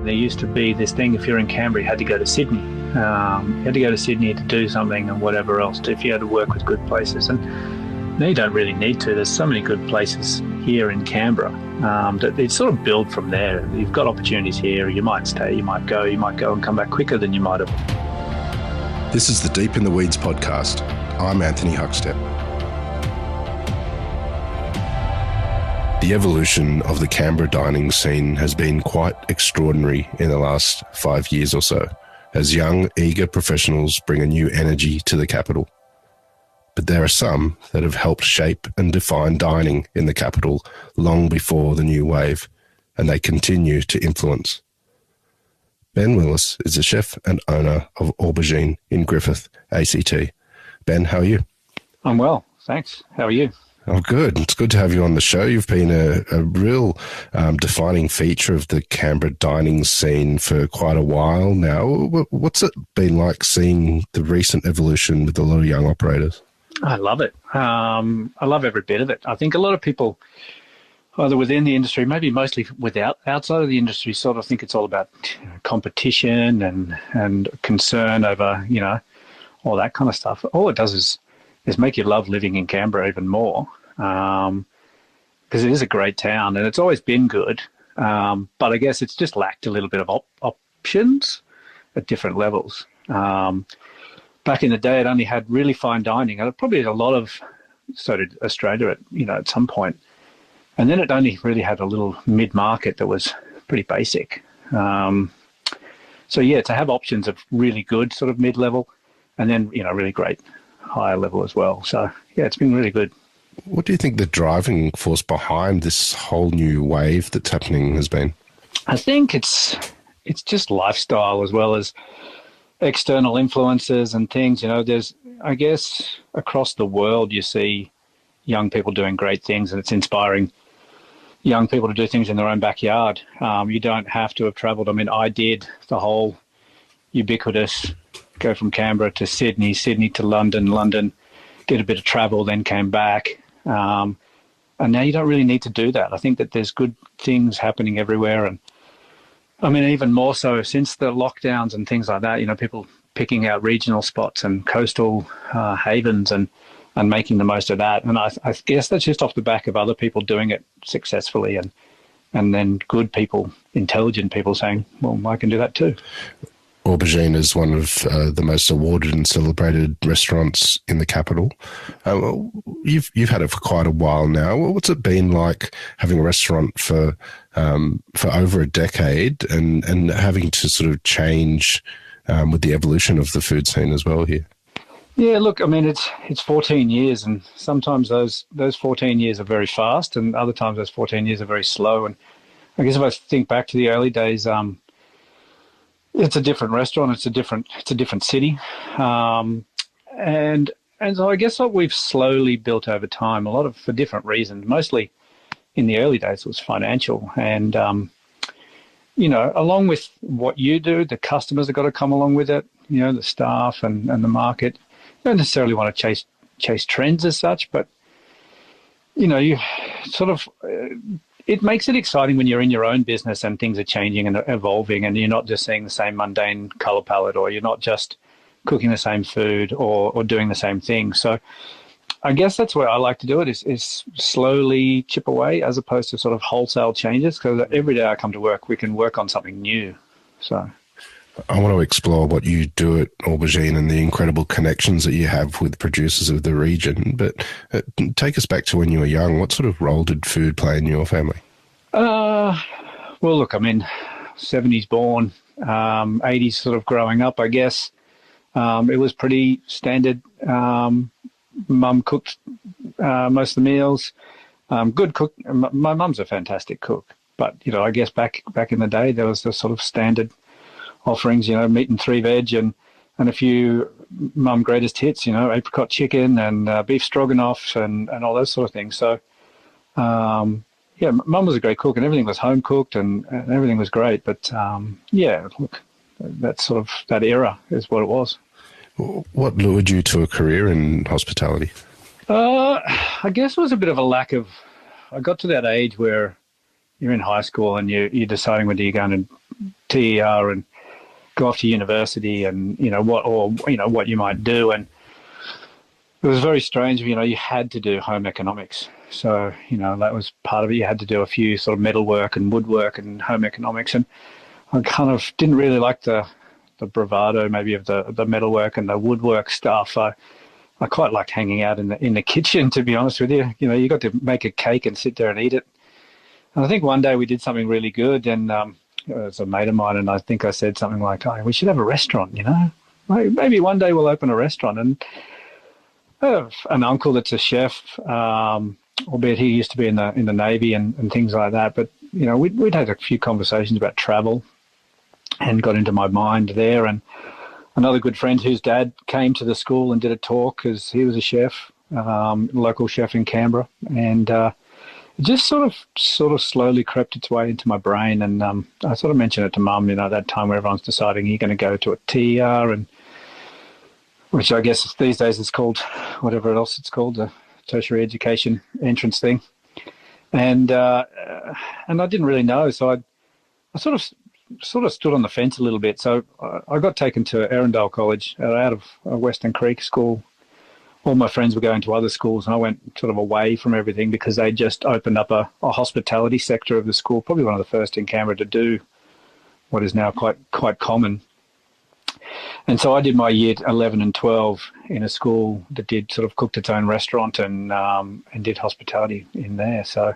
There used to be this thing, if you're in Canberra, you had to go to Sydney. You had to go to Sydney to do something and whatever else, if you had to work with good places. And now you don't really need to. There's so many good places here in Canberra that it sort of build from there. You've got opportunities here. You might stay, you might go and come back quicker than you might have. This is the Deep in the Weeds podcast. I'm Anthony Huckstep. The evolution of the Canberra dining scene has been quite extraordinary in the last 5 years or so, as young, eager professionals bring a new energy to the capital. But there are some that have helped shape and define dining in the capital long before the new wave, and they continue to influence. Ben Willis is the chef and owner of Aubergine in Griffith, ACT. Ben, how are you? I'm well, thanks. How are you? Oh, good. It's good to have you on the show. You've been a real defining feature of the Canberra dining scene for quite a while now. What's it been like seeing the recent evolution with a lot of young operators? I love it. I love every bit of it. I think a lot of people, either within the industry, maybe mostly outside of the industry, sort of think it's all about competition and concern over, all that kind of stuff. All it does is make you love living in Canberra even more, because it is a great town and it's always been good. But I guess it's just lacked a little bit of options at different levels. Back in the day, it only had really fine dining, and probably a lot of, so did Australia at some point. And then it only really had a little mid-market that was pretty basic. To have options of really good sort of mid-level and then, really great higher level as well. So, yeah, it's been really good. What do you think the driving force behind this whole new wave that's happening has been? I think it's just lifestyle as well as external influences and things. There's, I guess, across the world you see young people doing great things, and it's inspiring young people to do things in their own backyard. You don't have to have travelled. I mean, I did the whole ubiquitous go from Canberra to Sydney to London, did a bit of travel, then came back. And now you don't really need to do that. I think that there's good things happening everywhere. And I mean, even more so since the lockdowns and things like that, people picking out regional spots and coastal havens and making the most of that. And I guess that's just off the back of other people doing it successfully and then good people, intelligent people saying, well, I can do that too. Aubergine is one of the most awarded and celebrated restaurants in the capital. You've had it for quite a while now. What's it been like having a restaurant for over a decade and having to sort of change with the evolution of the food scene as well here? Yeah, look, I mean, it's 14 years, and sometimes those 14 years are very fast, and other times those 14 years are very slow. And I guess if I think back to the early days, it's a different restaurant. It's a different city, and so I guess what we've slowly built over time, a lot of for different reasons. Mostly in the early days, it was financial, and along with what you do, the customers have got to come along with it. The staff and the market. You don't necessarily want to chase trends as such, but you sort of. It makes it exciting when you're in your own business and things are changing and evolving, and you're not just seeing the same mundane color palette, or you're not just cooking the same food or doing the same thing. So I guess that's where I like to do it is slowly chip away as opposed to sort of wholesale changes, because every day I come to work, we can work on something new. So I want to explore what you do at Aubergine and the incredible connections that you have with producers of the region. But take us back to when you were young. What sort of role did food play in your family? Well, look, I mean, 70s born, 80s sort of growing up, I guess. It was pretty standard. Mum cooked most of the meals. Good cook. My mum's a fantastic cook. But, I guess back in the day, there was the sort of standard offerings, meat and 3 veg and a few mum greatest hits, apricot chicken and beef stroganoff and all those sort of things. So, mum was a great cook and everything was home cooked and everything was great. But, look, that's sort of that era is what it was. What lured you to a career in hospitality? I guess it was a bit of a lack of, I got to that age where you're in high school and you're deciding whether you're going to TER and go off to university and, what you might do. And it was very strange, you had to do home economics. So, that was part of it. You had to do a few sort of metalwork and woodwork and home economics. And I kind of didn't really like the bravado maybe of the metalwork and the woodwork stuff. I quite liked hanging out in the kitchen, to be honest with you. You got to make a cake and sit there and eat it. And I think one day we did something really good, and it was a mate of mine, and I think I said something like, "Oh, we should have a restaurant, Maybe one day we'll open a restaurant." And I have an uncle that's a chef, albeit he used to be in the Navy and things like that. But we'd had a few conversations about travel, and got into my mind there. And another good friend whose dad came to the school and did a talk because he was a chef, local chef in Canberra, and it just sort of slowly crept its way into my brain. And I sort of mentioned it to Mum, at that time where everyone's deciding you're going to go to a TER, and which I guess these days is called whatever else it's called, the tertiary education entrance thing. And I didn't really know, so I sort of stood on the fence a little bit. So I got taken to Erindale College out of Western Creek School. All my friends were going to other schools, and I went sort of away from everything because they just opened up a hospitality sector of the school, probably one of the first in Canberra to do what is now quite common. And so I did my year 11 and 12 in a school that did sort of cooked its own restaurant and did hospitality in there. So,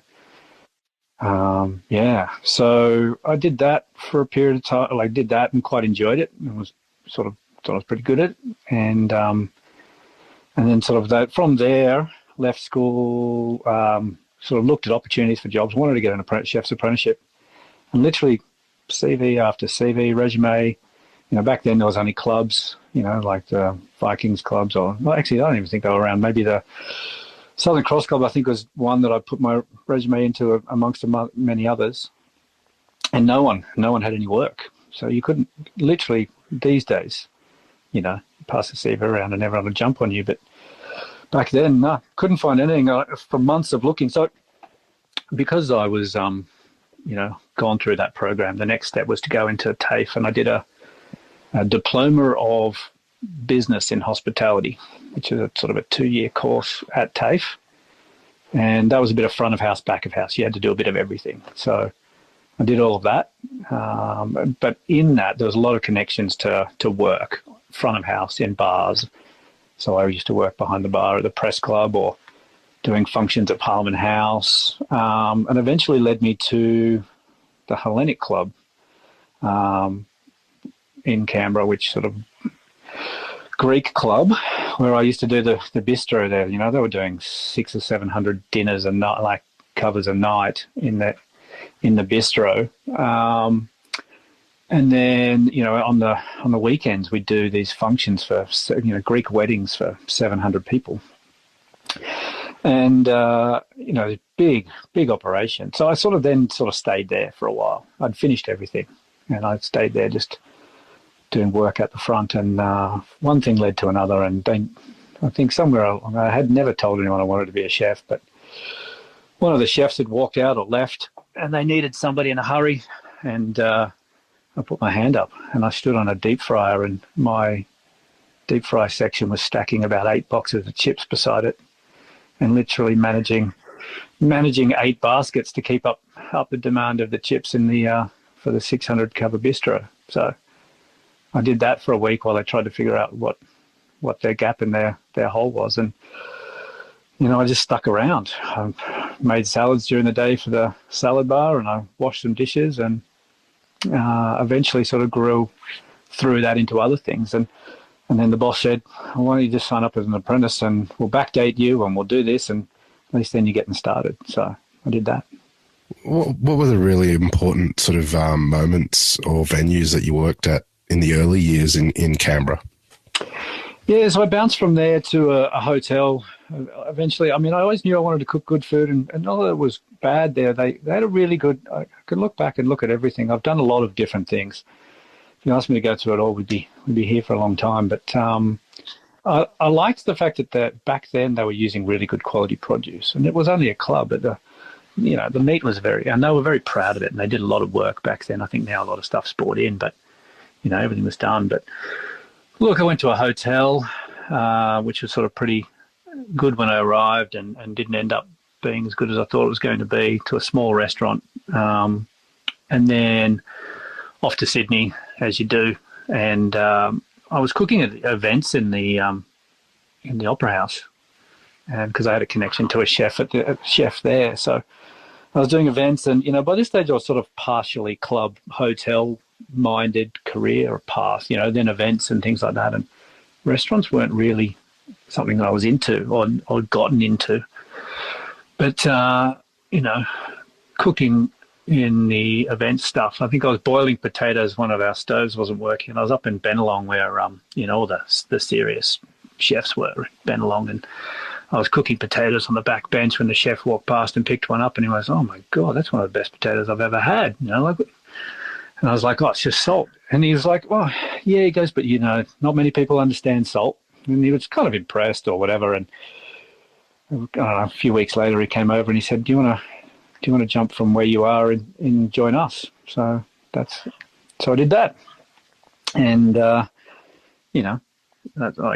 so I did that for a period of time. I did that and quite enjoyed it, and was sort of thought I was pretty good at it. And then sort of that from there, left school, sort of looked at opportunities for jobs, wanted to get an chef's apprenticeship, and literally CV after CV, resume. Back then there was only clubs, like the Vikings clubs, actually I don't even think they were around. Maybe the Southern Cross Club, I think, was one that I put my resume into amongst many others, and no one had any work. So you couldn't, literally these days, pass the CV around and everyone would jump on you. But back then, no, couldn't find anything for months of looking. So because I was, gone through that program, the next step was to go into TAFE, and I did a diploma of business in hospitality, which is a sort of a 2-year course at TAFE. And that was a bit of front of house, back of house. You had to do a bit of everything. So I did all of that. But in that, there was a lot of connections to work, front of house in bars. So I used to work behind the bar at the Press Club or doing functions at Parliament House, and eventually led me to the Hellenic Club in Canberra, which sort of Greek club, where I used to do the bistro there. They were doing 600 or 700 dinners a night, like covers a night in the bistro. And then, on the weekends, we'd do these functions for, Greek weddings for 700 people. And, big operation. So I sort of stayed there for a while. I'd finished everything and I'd stayed there just doing work at the front. And one thing led to another. And I think somewhere along, I had never told anyone I wanted to be a chef, but one of the chefs had walked out or left and they needed somebody in a hurry. And I put my hand up and I stood on a deep fryer, and my deep fry section was stacking about 8 boxes of chips beside it, and literally managing 8 baskets to keep up the demand of the chips in the for the 600 cover bistro. So I did that for a week while they tried to figure out what their gap in their hole was. And I just stuck around. I made salads during the day for the salad bar, and I washed some dishes, and eventually sort of grew through that into other things. And then the boss said, well, why don't you just sign up as an apprentice and we'll backdate you and we'll do this, and at least then you're getting started. So I did that. What were the really important sort of moments or venues that you worked at in the early years in Canberra? Yeah, so I bounced from there to a hotel. Eventually, I always knew I wanted to cook good food, and not that it was bad there. They had a really good, I can look back and look at everything. I've done a lot of different things. If you asked me to go through it all, we'd be here for a long time. But I liked the fact that back then they were using really good quality produce, and it was only a club, but the the meat was and they were very proud of it, and they did a lot of work back then. I think now a lot of stuff's brought in, but, everything was done. But look, I went to a hotel, which was sort of pretty good when I arrived, and didn't end up being as good as I thought it was going to be, to a small restaurant. And then off to Sydney, as you do. And I was cooking at events in the Opera House, and because I had a connection to a chef there. So I was doing events, and, by this stage I was sort of partially club, hotel-minded career path, then events and things like that. And restaurants weren't really something that I was into or gotten into. But, cooking in the event stuff, I think I was boiling potatoes. One of our stoves wasn't working. I was up in Bennelong where, all the serious chefs were in Bennelong, and I was cooking potatoes on the back bench when the chef walked past and picked one up, and he was, "Oh my God, that's one of the best potatoes I've ever had." And I was like, "Oh, it's just salt." And he was like, "Well, yeah," he goes, "but not many people understand salt." And he was kind of impressed or whatever. And I don't know, a few weeks later, he came over and he said, "Do you want to jump from where you are and join us?" So I did that. And, I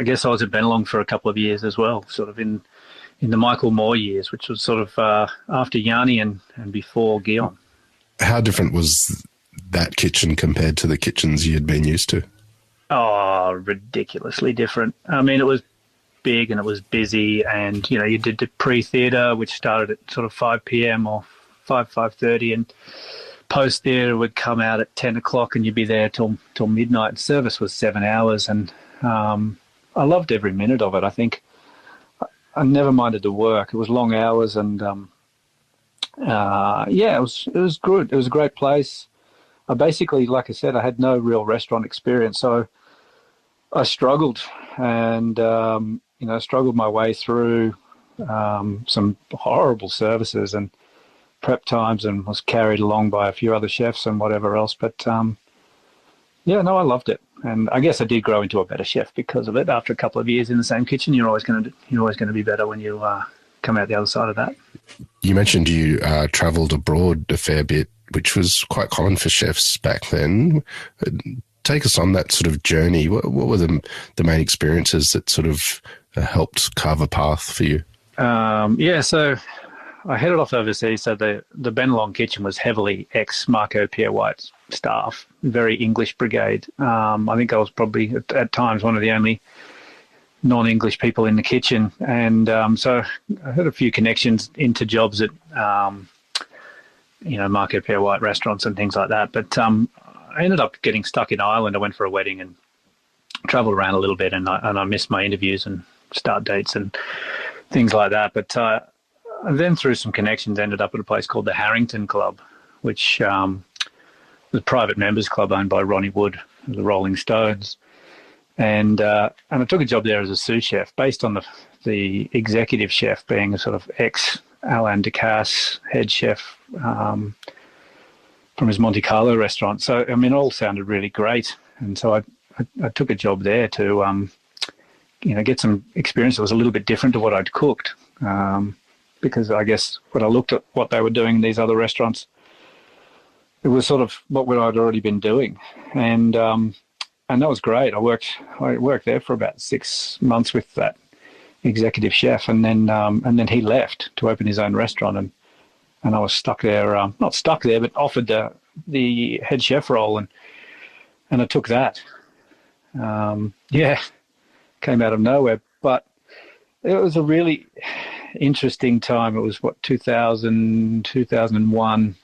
guess I was at Bennelong for a couple of years as well, sort of in the Michael Moore years, which was sort of after Yanni and before Guillaume. How different was that kitchen compared to the kitchens you had been used to? Oh, ridiculously different. I mean, it was big and it was busy, and, you did the pre-theatre, which started at sort of 5 p.m. or 5:30, and post-theatre would come out at 10 o'clock and you'd be there till midnight. Service was 7 hours, and I loved every minute of it. I think I never minded the work. It was long hours, and it was good. It was a great place. I basically, like I said, I had no real restaurant experience, so I struggled and struggled my way through some horrible services and prep times, and was carried along by a few other chefs and whatever else. But I loved it. And I guess I did grow into a better chef because of it. After a couple of years in the same kitchen, you're always going to be better when you come out the other side of that. You mentioned you travelled abroad a fair bit, which was quite common for chefs back then. Take us on that sort of journey. What were the main experiences that sort of helped carve a path for you? So I headed off overseas. So the Bennelong kitchen was heavily ex-Marco Pierre White staff, very English brigade. I think I was probably at times one of the only non-English people in the kitchen. And so I had a few connections into jobs at, Marco Pierre White restaurants and things like that. But I ended up getting stuck in Ireland. I went for a wedding and travelled around a little bit, and I missed my interviews and start dates and things like that. But I then, through some connections, ended up at a place called the Harrington Club, which was a private members club owned by Ronnie Wood of the Rolling Stones. And I took a job there as a sous chef, based on the executive chef being a sort of ex-Alain Ducasse head chef from his Monte Carlo restaurant. So, I mean, it all sounded really great. And so I took a job there to, get some experience that was a little bit different to what I'd cooked. Because I guess when I looked at what they were doing in these other restaurants, it was sort of what I'd already been doing. And that was great. I worked there for about 6 months with that executive chef, and then he left to open his own restaurant, and I was stuck there, not stuck there, but offered the head chef role, and I took that. Came out of nowhere, but it was a really interesting time. It was 2001,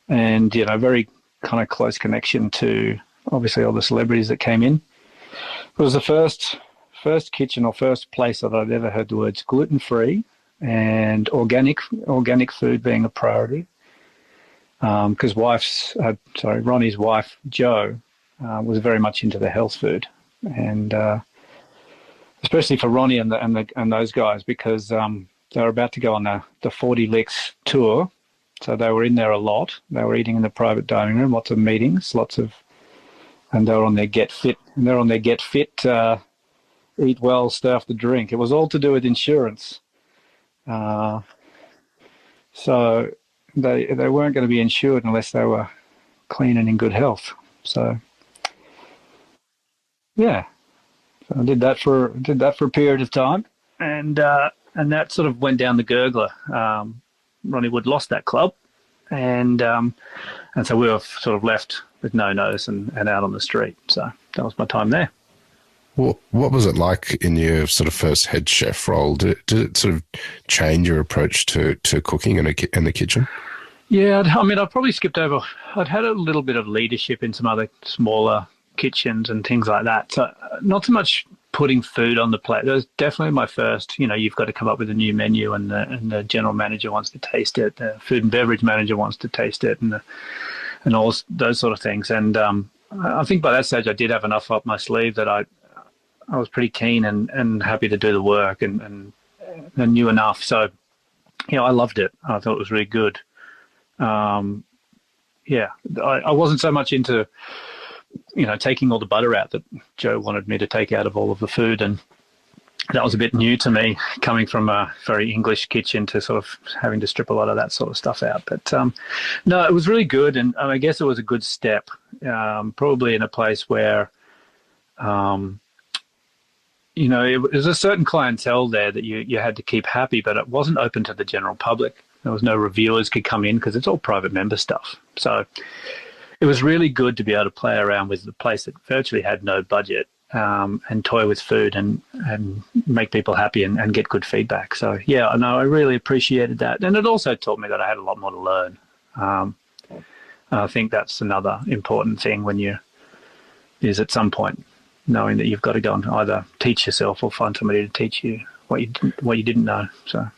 and very kind of close connection to obviously all the celebrities that came in. It was the first kitchen or first place that I'd ever heard the words gluten-free and organic food being a priority. Because Ronnie's wife Jo was very much into the health food, and especially for Ronnie and those guys, because they were about to go on the 40 Licks tour. So they were in there a lot. They were eating in the private dining room, lots of meetings, and they were on their get fit. And they're on their get fit, eat well, stay off the drink. It was all to do with insurance. So they weren't going to be insured unless they were clean and in good health. So yeah, so I did that for a period of time, and that sort of went down the gurgler. Ronnie Wood lost that club, and so we were sort of left with no notice and out on the street. So that was my time there. What was it like in your sort of first head chef role? Did it sort of change your approach to cooking in the kitchen? Yeah, I mean, I probably skipped over. I'd had a little bit of leadership in some other smaller kitchens and things like that. So not so much putting food on the plate. That was definitely my first. You've got to come up with a new menu, and the general manager wants to taste it. The food and beverage manager wants to taste it, and all those sort of things. And I think by that stage, I did have enough up my sleeve that I was pretty keen and happy to do the work and knew enough. So, I loved it. I thought it was really good. I wasn't so much into, taking all the butter out that Joe wanted me to take out of all of the food. And that was a bit new to me, coming from a very English kitchen to sort of having to strip a lot of that sort of stuff out. But no, it was really good. And I guess it was a good step, probably in a place where, it was a certain clientele there that you had to keep happy, but it wasn't open to the general public. There was no reviewers could come in because it's all private member stuff. So it was really good to be able to play around with the place that virtually had no budget, and toy with food and make people happy and get good feedback. So, yeah, I really appreciated that. And it also taught me that I had a lot more to learn. I think that's another important thing is at some point knowing that you've got to go and either teach yourself or find somebody to teach you what you didn't know. So.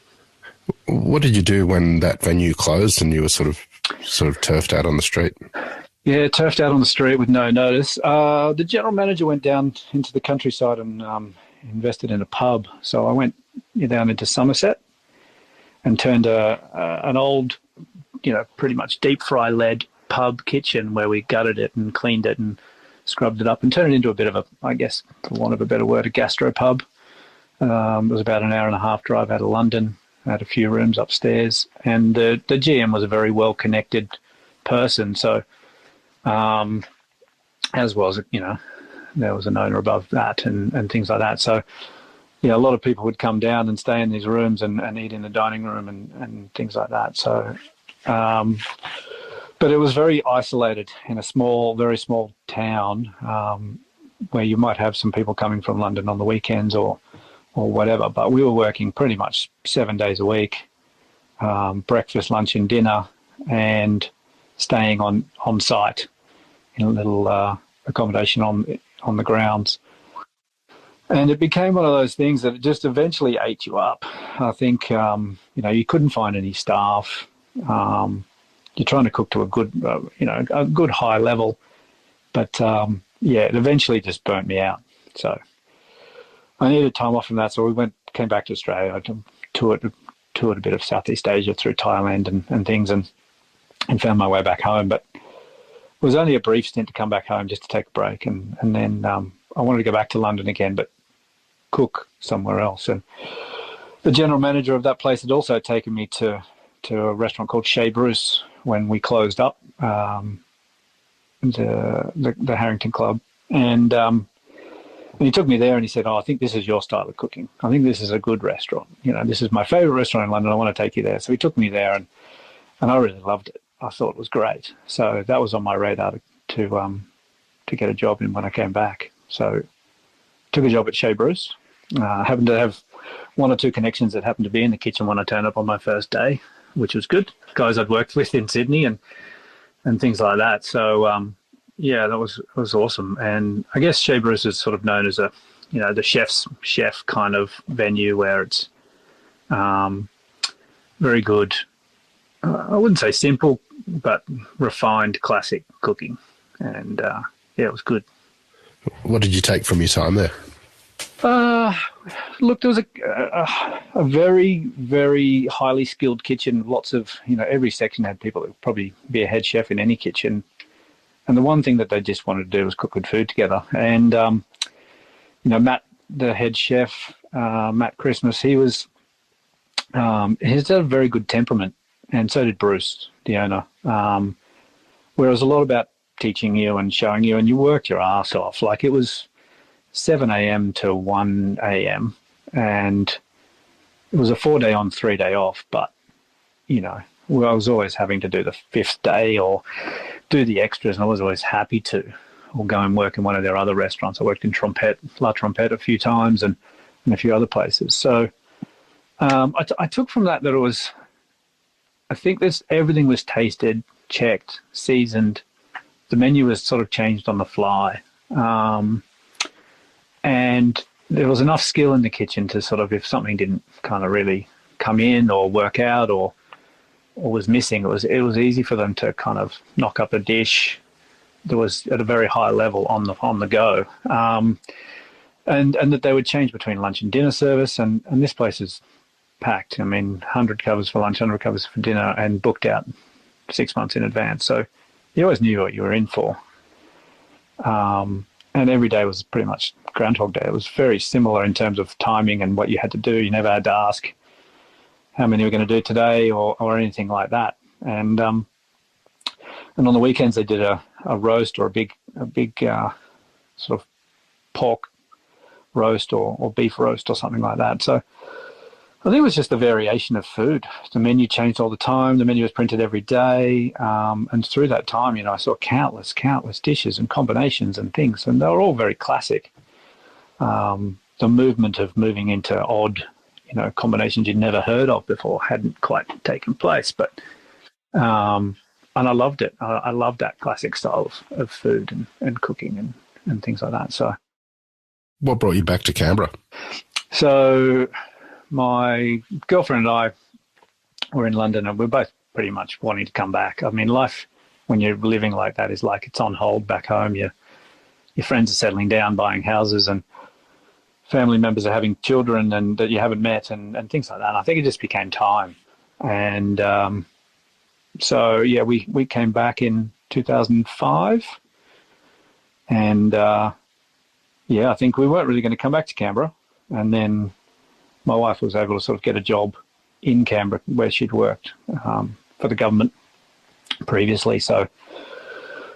What did you do when that venue closed and you were sort of turfed out on the street? Yeah, turfed out on the street with no notice. The general manager went down into the countryside and invested in a pub. So I went down into Somerset and turned an old, pretty much deep fry led pub kitchen where we gutted it and cleaned it and scrubbed it up and turned it into a bit of a, I guess, for want of a better word, a gastropub. It was about an hour and a half drive out of London. Had a few rooms upstairs, and the GM was a very well-connected person. So, as was, there was an owner above that and things like that. So, a lot of people would come down and stay in these rooms and eat in the dining room and things like that. So, but it was very isolated in a very small town, where you might have some people coming from London on the weekends or whatever, but we were working pretty much 7 days a week, breakfast, lunch and dinner, and staying on site in a little accommodation on the grounds. And it became one of those things that just eventually ate you up. I think, you couldn't find any staff. You're trying to cook to a good high level, but it eventually just burnt me out. So I needed time off from that, so came back to Australia. I toured a bit of Southeast Asia through Thailand and things, and found my way back home. But it was only a brief stint to come back home just to take a break, and then I wanted to go back to London again, but cook somewhere else. And the general manager of that place had also taken me to a restaurant called Chez Bruce when we closed up the Harrington Club, and he took me there and he said, I think this is your style of cooking. I think this is a good restaurant. This is my favourite restaurant in London. I want to take you there. So he took me there and I really loved it. I thought it was great. So that was on my radar to get a job in when I came back. So took a job at Chez Bruce. Happened to have one or two connections that happened to be in the kitchen when I turned up on my first day, which was good. Guys I'd worked with in Sydney and things like that. So, that was awesome. And I guess Chez Bruce is sort of known as the chef's chef kind of venue where it's very good. I wouldn't say simple, but refined classic cooking. And, it was good. What did you take from your time there? Look, there was a very, very highly skilled kitchen. Lots of, every section had people that would probably be a head chef in any kitchen. And the one thing that they just wanted to do was cook good food together. And, Matt, the head chef, Matt Christmas, he's got a very good temperament. and so did Bruce, the owner. Where it was a lot about teaching you and showing you, and you worked your ass off. Like, it was 7 a.m. to 1 a.m. and it was a 4-day on, 3-day off. But, you know, I was always having to do the 5th day or do the extras, and I was always happy to, or go and work in one of their other restaurants. I worked in La Trompette a few times and a few other places. So I took from that it was, I think everything was tasted, checked, seasoned. The menu was sort of changed on the fly. And there was enough skill in the kitchen to sort of, if something didn't kind of really come in or work out or was missing, it was easy for them to kind of knock up a dish that was at a very high level on the go. And that they would change between lunch and dinner service. And this place is packed. I mean, 100 covers for lunch, 100 covers for dinner, and booked out 6 months in advance. So you always knew what you were in for. And every day was pretty much Groundhog Day. It was very similar in terms of timing and what you had to do. You never had to ask how many we're going to do today or anything like that. And on the weekends they did a roast or a big sort of pork roast or beef roast or something like that. So I think it was just a variation of food. The menu changed all the time. The menu was printed every day. And through that time, you know, I saw countless dishes and combinations and things, and they were all very classic. The movement of moving into odd, you know, combinations you'd never heard of before hadn't quite taken place. But, and I loved it. I loved that classic style of food and cooking and things like that. So, what brought you back to Canberra? So, my girlfriend and I were in London, and we're both pretty much wanting to come back. I mean, life when you're living like that is like it's on hold back home. Your friends are settling down, buying houses, and family members are having children and that you haven't met and things like that. And I think it just became time. And so, yeah, we came back in 2005. And, yeah, I think we weren't really going to come back to Canberra. And then my wife was able to sort of get a job in Canberra where she'd worked for the government previously. So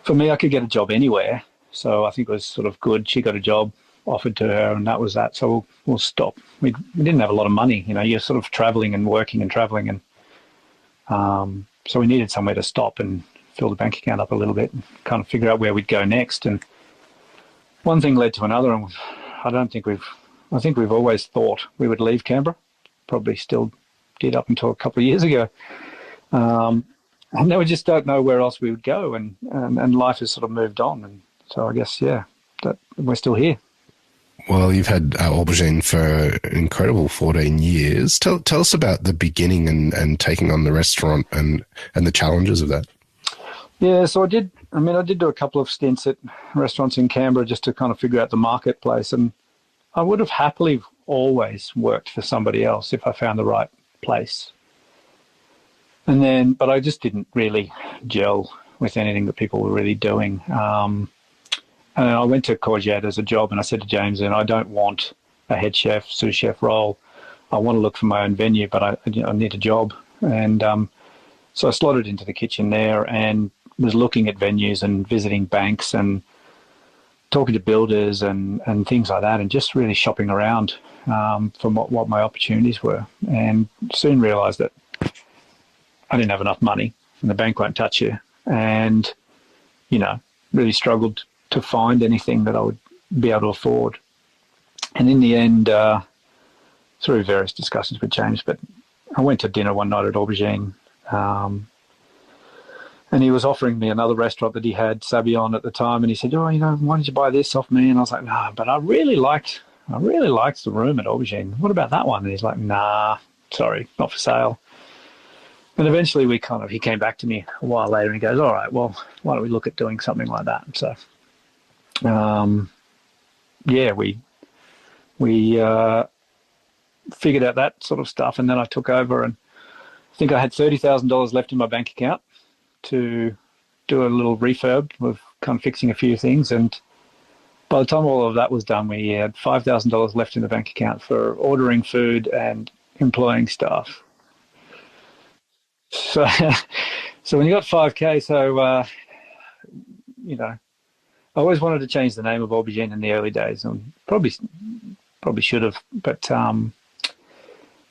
for me, I could get a job anywhere. So I think it was sort of good. She got a job offered to her, and that was that. So we'll stop. We didn't have a lot of money. You know, you're sort of traveling and working and traveling. And so we needed somewhere to stop and fill the bank account up a little bit and kind of figure out where we'd go next. And one thing led to another. And I think we've always thought we would leave Canberra, probably still did up until a couple of years ago. And now we just don't know where else we would go, and life has sort of moved on. And so I guess, yeah, that we're still here. Well, you've had Aubergine for an incredible 14 years. Tell us about the beginning and taking on the restaurant and the challenges of that. Yeah, so I did do a couple of stints at restaurants in Canberra just to kind of figure out the marketplace. And I would have happily always worked for somebody else if I found the right place. But I just didn't really gel with anything that people were really doing. And I went to Courgette as a job, and I said to James, I don't want a head chef, sous chef role. I want to look for my own venue, but I need a job. And so I slotted into the kitchen there and was looking at venues and visiting banks and talking to builders and things like that, and just really shopping around from what my opportunities were. And soon realised that I didn't have enough money, and the bank won't touch you. And, you know, really struggled to find anything that I would be able to afford. And in the end, through various discussions with James, but I went to dinner one night at Aubergine, and he was offering me another restaurant that he had, Sabion, at the time, and he said, "Oh, you know, why don't you buy this off me?" And I was like, "No, but I really liked the room at Aubergine. What about that one?" And he's like, "Nah, sorry, not for sale." And eventually he came back to me a while later and he goes, "All right, well, why don't we look at doing something like that?" So, yeah, we figured out that sort of stuff, and then I took over, and I think I had $30,000 left in my bank account to do a little refurb of kind of fixing a few things. And by the time all of that was done, we had $5,000 left in the bank account for ordering food and employing staff. So, so when you got 5K, you know, I always wanted to change the name of Aubergine in the early days, and probably should have, but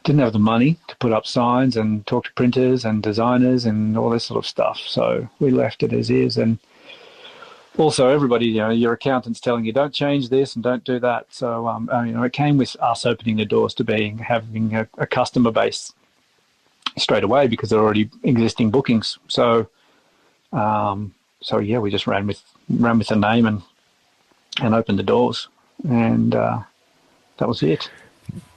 didn't have the money to put up signs and talk to printers and designers and all this sort of stuff. So we left it as is. And also everybody, your accountant's telling you don't change this and don't do that. So, it came with us opening the doors to having a customer base straight away because there are already existing bookings. So, we just ran with the name and opened the doors, and that was it.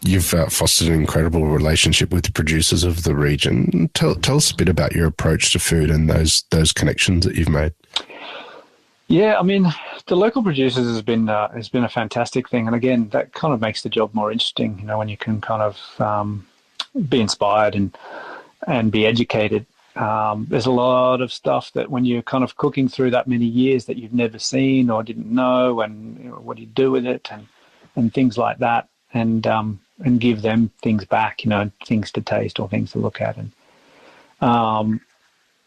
You've fostered an incredible relationship with the producers of the region. Tell us a bit about your approach to food and those connections that you've made. Yeah, I mean, the local producers has been a fantastic thing, and again, that kind of makes the job more interesting. When you can kind of be inspired and be educated. There's a lot of stuff that when you're kind of cooking through that many years that you've never seen or didn't know, and what do you do with it, and things like that. And give them things back, things to taste or things to look at. And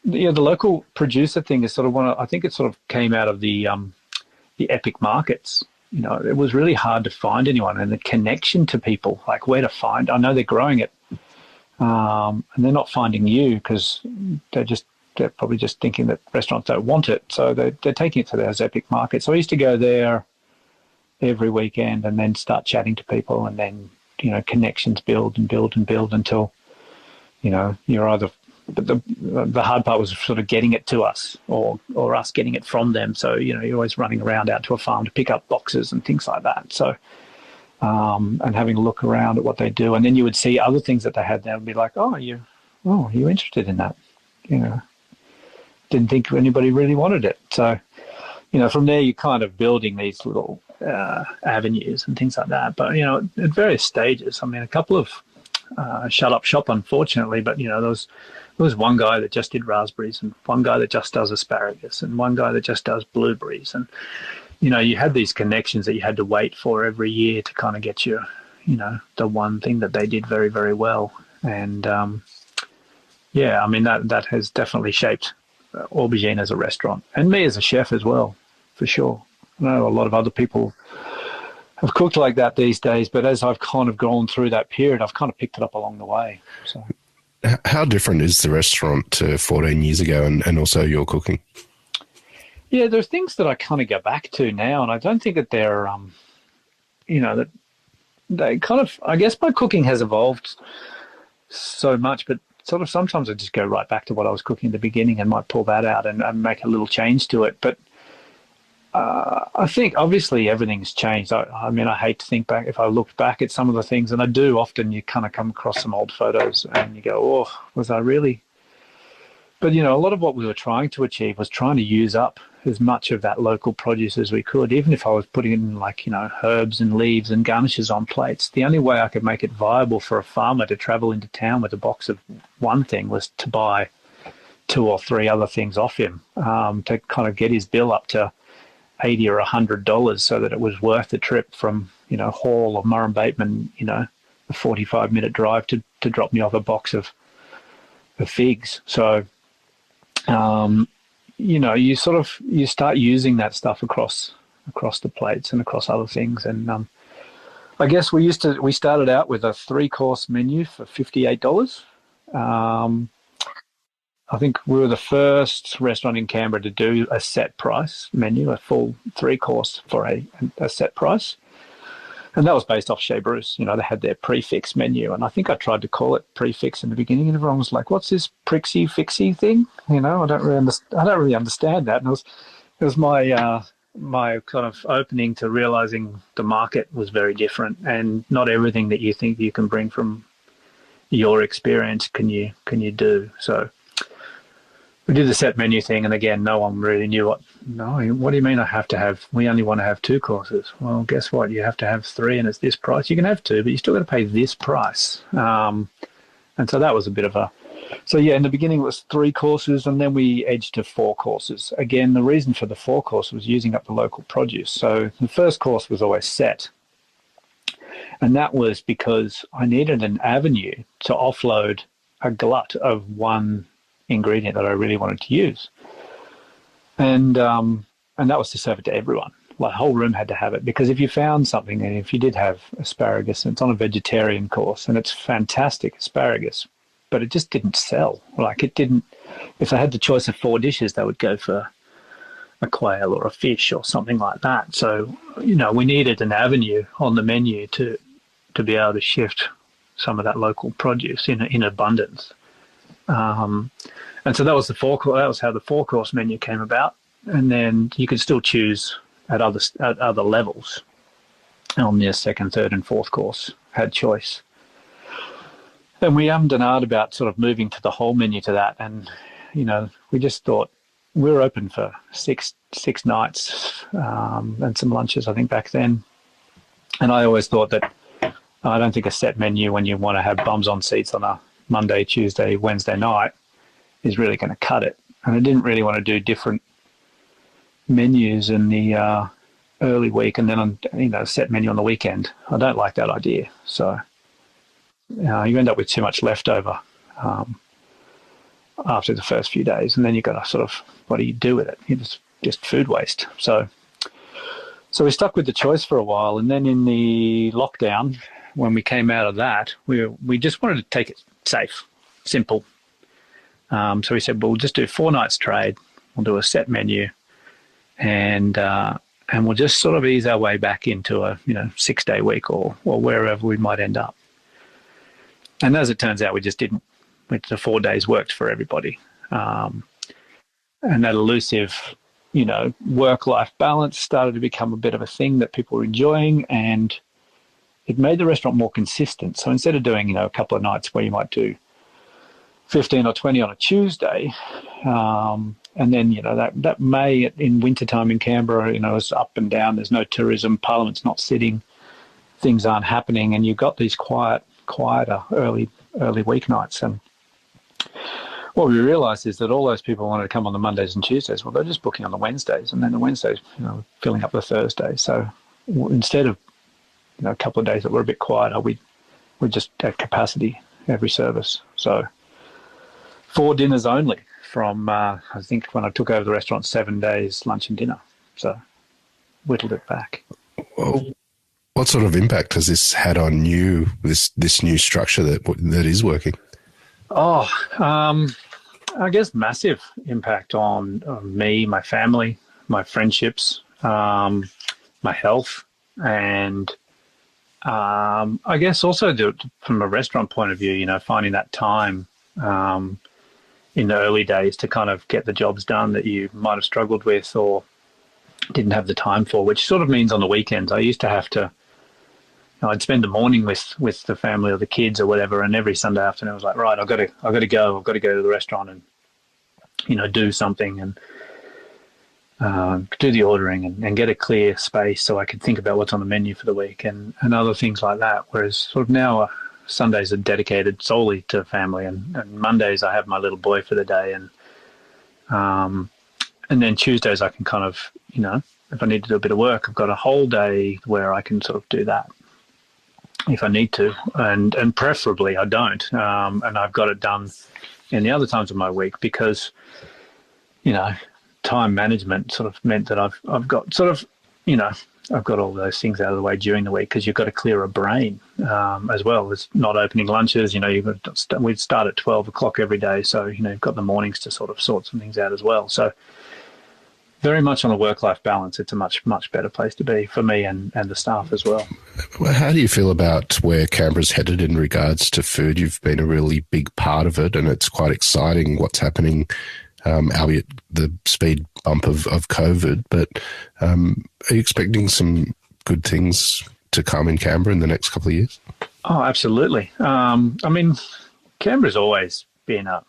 the local producer thing is sort of I think it sort of came out of the epic markets. It was really hard to find anyone, and the connection to people, like where to find. I know they're growing it, and they're not finding you because they're probably just thinking that restaurants don't want it, so they're taking it to those epic markets. So I used to go there every weekend and then start chatting to people, and then connections build and build and build until you're either, but the hard part was sort of getting it to us or us getting it from them. So you're always running around out to a farm to pick up boxes and things like that. So and having a look around at what they do, and then you would see other things that they had there and be like, you're interested in that, didn't think anybody really wanted it. So from there you're kind of building these little avenues and things like that. But, at various stages, I mean, a couple of shut up shop, unfortunately, but, there was one guy that just did raspberries, and one guy that just does asparagus, and one guy that just does blueberries. And, you had these connections that you had to wait for every year to kind of get your, the one thing that they did very, very well. And, I mean, that has definitely shaped Aubergine as a restaurant, and me as a chef as well, for sure. I know a lot of other people have cooked like that these days, but as I've kind of gone through that period, I've kind of picked it up along the way. So, how different is the restaurant to 14 years ago, and also your cooking? Yeah, there's things that I kind of go back to now, and I don't think that they're, that they kind of, I guess my cooking has evolved so much, but sort of sometimes I just go right back to what I was cooking at the beginning and might pull that out and make a little change to it. But I think obviously everything's changed. I mean, I hate to think back. If I looked back at some of the things, and I do often, you kind of come across some old photos and you go, was I really? But, a lot of what we were trying to achieve was trying to use up as much of that local produce as we could, even if I was putting in herbs and leaves and garnishes on plates. The only way I could make it viable for a farmer to travel into town with a box of one thing was to buy 2 or 3 other things off him, to kind of get his bill up to $80 or $100 so that it was worth the trip from, Hall or Murrum Bateman, a 45-minute drive to drop me off a box of figs. So, you start using that stuff across the plates and across other things. And I guess we started out with a 3-course menu for $58. I think we were the first restaurant in Canberra to do a set price menu, a full 3-course for a set price. And that was based off Chez Bruce. They had their prefix menu. And I think I tried to call it prefix in the beginning, and everyone was like, what's this prixy fixy thing? I don't really understand that. And it was my kind of opening to realizing the market was very different, and not everything that you think you can bring from your experience can you do. So we did the set menu thing, and again, no one really knew what do you mean we only want to have 2 courses? Well, guess what? You have to have 3 and it's this price. You can have 2, but you still got to pay this price. And so that was a bit of in the beginning it was 3 courses, and then we edged to 4 courses. Again, the reason for the 4 course was using up the local produce. So the first course was always set. And that was because I needed an avenue to offload a glut of one ingredient that I really wanted to use. And that was to serve it to everyone. Like, the whole room had to have it, because if you found something, and if you did have asparagus, and it's on a vegetarian course, and it's fantastic asparagus, but it just didn't sell. Like, it didn't. If they had the choice of 4 dishes, they would go for a quail or a fish or something like that. So, we needed an avenue on the menu to be able to shift some of that local produce in abundance. And so that was that was how the 4-course menu came about. And then you could still choose at other levels on the 2nd, 3rd, and 4th course, had choice. And we and ahed about sort of moving to the whole menu to that. And, we just thought we were open for six nights and some lunches, I think, back then. And I always thought that I don't think a set menu when you want to have bums on seats on a Monday, Tuesday, Wednesday night is really going to cut it. And I didn't really want to do different menus in the early week and then a set menu on the weekend. I don't like that idea. So you end up with too much leftover after the first few days, and then you've got to sort of, what do you do with it? You just food waste. So we stuck with the choice for a while, and then in the lockdown, when we came out of that, we just wanted to take it safe, simple. So we said, we'll just do 4 nights trade. We'll do a set menu, and we'll just sort of ease our way back into a 6-day week or wherever we might end up. And as it turns out, we just didn't. The 4 days worked for everybody, and that elusive, work-life balance started to become a bit of a thing that people were enjoying, and it made the restaurant more consistent. So instead of doing, a couple of nights where you might do 15 or 20 on a Tuesday, and then, that may, in wintertime in Canberra, is up and down. There's no tourism, Parliament's not sitting, things aren't happening, and you've got these quieter early weeknights. And what we realised is that all those people wanted to come on the Mondays and Tuesdays. Well, they're just booking on the Wednesdays, and then the Wednesdays, filling up the Thursdays. So instead of a couple of days that were a bit quieter, we just had capacity every service. So 4 dinners only from I think when I took over the restaurant, 7 days lunch and dinner. So whittled it back. Well, what sort of impact has this had on you? This new structure that is working? I guess massive impact on me, my family, my friendships, my health, and I guess also from a restaurant point of view, finding that time in the early days to kind of get the jobs done that you might have struggled with or didn't have the time for, which sort of means on the weekends I used to have to, I'd spend the morning with the family or the kids or whatever, and every Sunday afternoon I was like, right, I've got to go to the restaurant and do something and do the ordering and get a clear space so I could think about what's on the menu for the week and other things like that. Whereas sort of now Sundays are dedicated solely to family, and Mondays I have my little boy for the day, and then Tuesdays I can kind of, if I need to do a bit of work, I've got a whole day where I can sort of do that if I need to, and preferably I don't, and I've got it done in the other times of my week because, time management sort of meant that I've got sort of, I've got all those things out of the way during the week because you've got to clear a brain as well as not opening lunches. We'd start at 12 o'clock every day, so you've got the mornings to sort of sort some things out as well. So very much on a work-life balance, it's a much, much better place to be for me and the staff as well. Well, how do you feel about where Canberra's headed in regards to food? You've been a really big part of it, and it's quite exciting what's happening, albeit the speed bump of COVID. But are you expecting some good things to come in Canberra in the next couple of years? Oh, absolutely. Canberra's always been a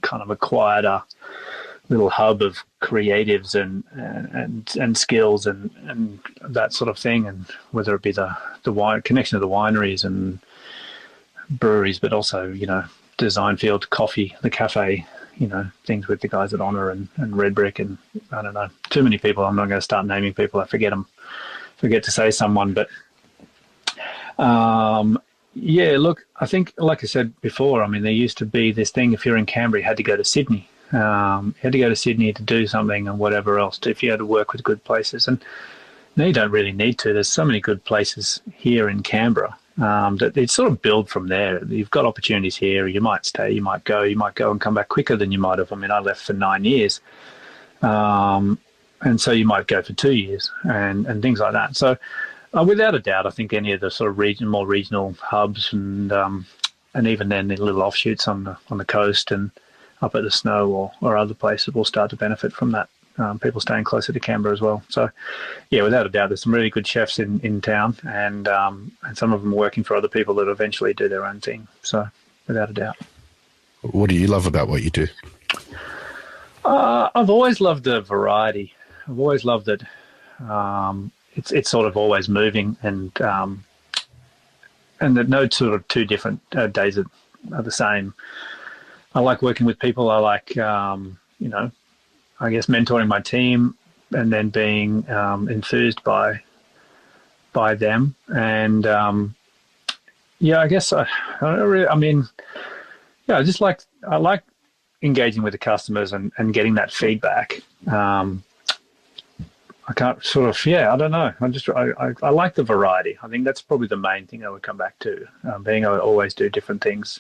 kind of a quieter little hub of creatives and skills and that sort of thing, and whether it be the wine connection to the wineries and breweries, but also design field coffee, the cafe, things with the guys at Honor and Red Brick, and I don't know, too many people. I'm not going to start naming people. I forget to say someone, but Yeah, look, I think, like I said before, I mean, there used to be this thing, if you're in Canberra, you had to go to Sydney. You had to go to Sydney to do something and whatever else, if you had to work with good places. And now you don't really need to. There's so many good places here in Canberra that it's sort of build from there. You've got opportunities here. You might stay, you might go and come back quicker than you might have. I mean, I left for 9 years. And so you might go for 2 years and things like that. So without a doubt, I think any of the sort of more regional hubs and even then the little offshoots on the coast and up at the Snow or other places will start to benefit from that. People staying closer to Canberra as well. So, yeah, without a doubt, there's some really good chefs in town, and some of them are working for other people that eventually do their own thing. So, without a doubt. What do you love about what you do? I've always loved the variety. I've always loved that it's sort of always moving, and that no sort of two different days are the same. I like working with people. I like I guess mentoring my team and then being enthused by them. And I guess I like engaging with the customers and getting that feedback. I can't I don't know. I like the variety. I think that's probably the main thing I would come back to, being able to always do different things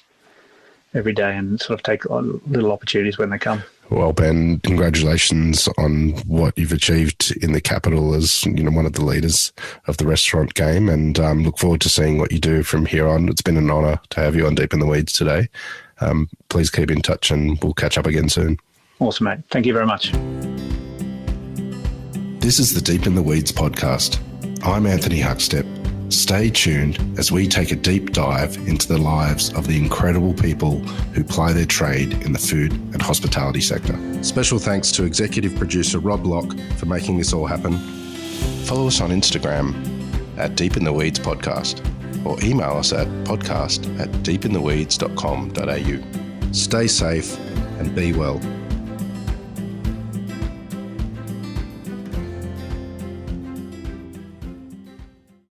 every day and sort of take little opportunities when they come. Well, Ben, congratulations on what you've achieved in the capital as one of the leaders of the restaurant game, and look forward to seeing what you do from here on. It's been an honour to have you on Deep in the Weeds today. Please keep in touch and we'll catch up again soon. Awesome, mate. Thank you very much. This is the Deep in the Weeds podcast. I'm Anthony Huckstep. Stay tuned as we take a deep dive into the lives of the incredible people who ply their trade in the food and hospitality sector. Special thanks to executive producer Rob Locke for making this all happen. Follow us on Instagram at Deep in the Weeds Podcast or email us at podcast@deepintheweeds.com.au. Stay safe and be well.